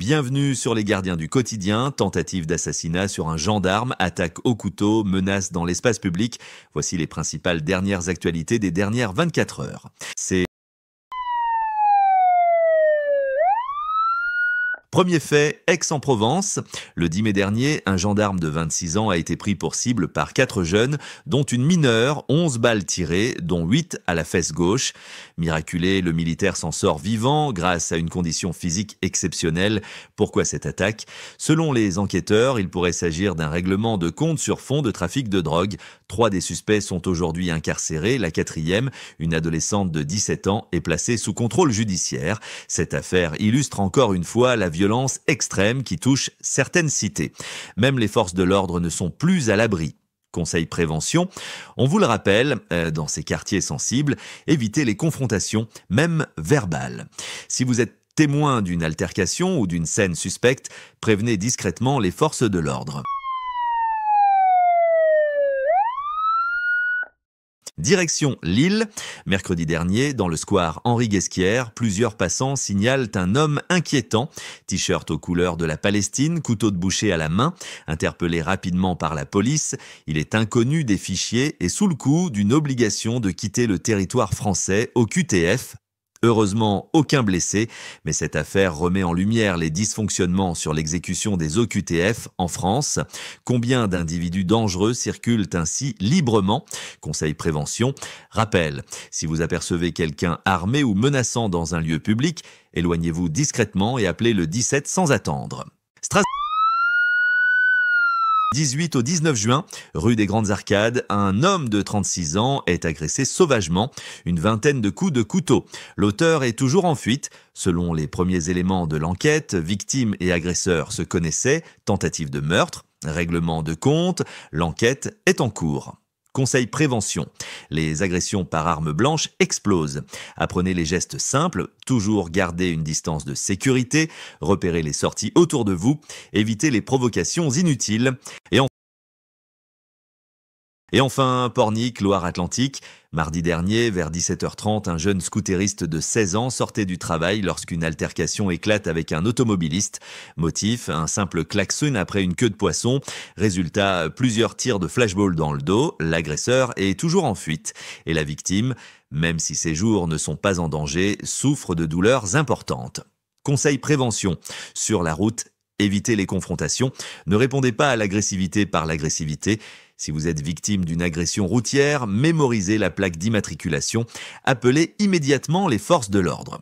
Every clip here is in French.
Bienvenue sur les gardiens du quotidien. Tentative d'assassinat sur un gendarme, attaque au couteau, menace dans l'espace public. Voici les principales dernières actualités des dernières 24 heures. Premier fait, Aix-en-Provence. Le 10 mai dernier, un gendarme de 26 ans a été pris pour cible par 4 jeunes, dont une mineure, 11 balles tirées, dont 8 à la fesse gauche. Miraculé, le militaire s'en sort vivant grâce à une condition physique exceptionnelle. Pourquoi cette attaque? Selon les enquêteurs, il pourrait s'agir d'un règlement de compte sur fond de trafic de drogue. 3 des suspects sont aujourd'hui incarcérés. La 4e, une adolescente de 17 ans, est placée sous contrôle judiciaire. Cette affaire illustre encore une fois la violence extrême qui touche certaines cités. Même les forces de l'ordre ne sont plus à l'abri. Conseil prévention, on vous le rappelle, dans ces quartiers sensibles, évitez les confrontations, même verbales. Si vous êtes témoin d'une altercation ou d'une scène suspecte, prévenez discrètement les forces de l'ordre. Direction Lille. Mercredi dernier, dans le square Henri Guesquière, plusieurs passants signalent un homme inquiétant. T-shirt aux couleurs de la Palestine, couteau de boucher à la main. Interpellé rapidement par la police, il est inconnu des fichiers et sous le coup d'une obligation de quitter le territoire français au QTF. Heureusement, aucun blessé, mais cette affaire remet en lumière les dysfonctionnements sur l'exécution des OQTF en France. Combien d'individus dangereux circulent ainsi librement? Conseil prévention. Rappel, si vous apercevez quelqu'un armé ou menaçant dans un lieu public, éloignez-vous discrètement et appelez le 17 sans attendre. 18 au 19 juin, rue des Grandes Arcades, un homme de 36 ans est agressé sauvagement, une vingtaine de coups de couteau. L'auteur est toujours en fuite. Selon les premiers éléments de l'enquête, victime et agresseur se connaissaient, tentative de meurtre, règlement de compte, l'enquête est en cours. Conseil prévention. Les agressions par arme blanche explosent. Apprenez les gestes simples, toujours garder une distance de sécurité, repérez les sorties autour de vous, évitez les provocations inutiles. Et enfin, Pornic, Loire-Atlantique. Mardi dernier, vers 17h30, un jeune scooteriste de 16 ans sortait du travail lorsqu'une altercation éclate avec un automobiliste. Motif, un simple klaxon après une queue de poisson. Résultat, plusieurs tirs de flashball dans le dos. L'agresseur est toujours en fuite. Et la victime, même si ses jours ne sont pas en danger, souffre de douleurs importantes. Conseil prévention. Sur la route, évitez les confrontations. Ne répondez pas à l'agressivité par l'agressivité. Si vous êtes victime d'une agression routière, mémorisez la plaque d'immatriculation. Appelez immédiatement les forces de l'ordre.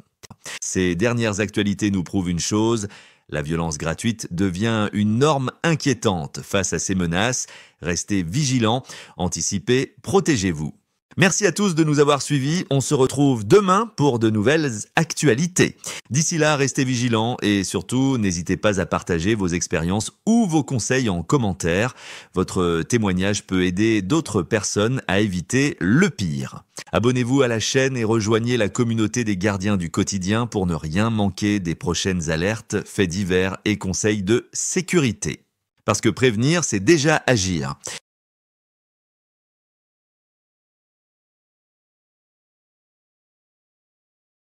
Ces dernières actualités nous prouvent une chose, la violence gratuite devient une norme inquiétante face à ces menaces. Restez vigilants, anticipez, protégez-vous. Merci à tous de nous avoir suivis. On se retrouve demain pour de nouvelles actualités. D'ici là, restez vigilants et surtout, n'hésitez pas à partager vos expériences ou vos conseils en commentaire. Votre témoignage peut aider d'autres personnes à éviter le pire. Abonnez-vous à la chaîne et rejoignez la communauté des gardiens du quotidien pour ne rien manquer des prochaines alertes, faits divers et conseils de sécurité. Parce que prévenir, c'est déjà agir.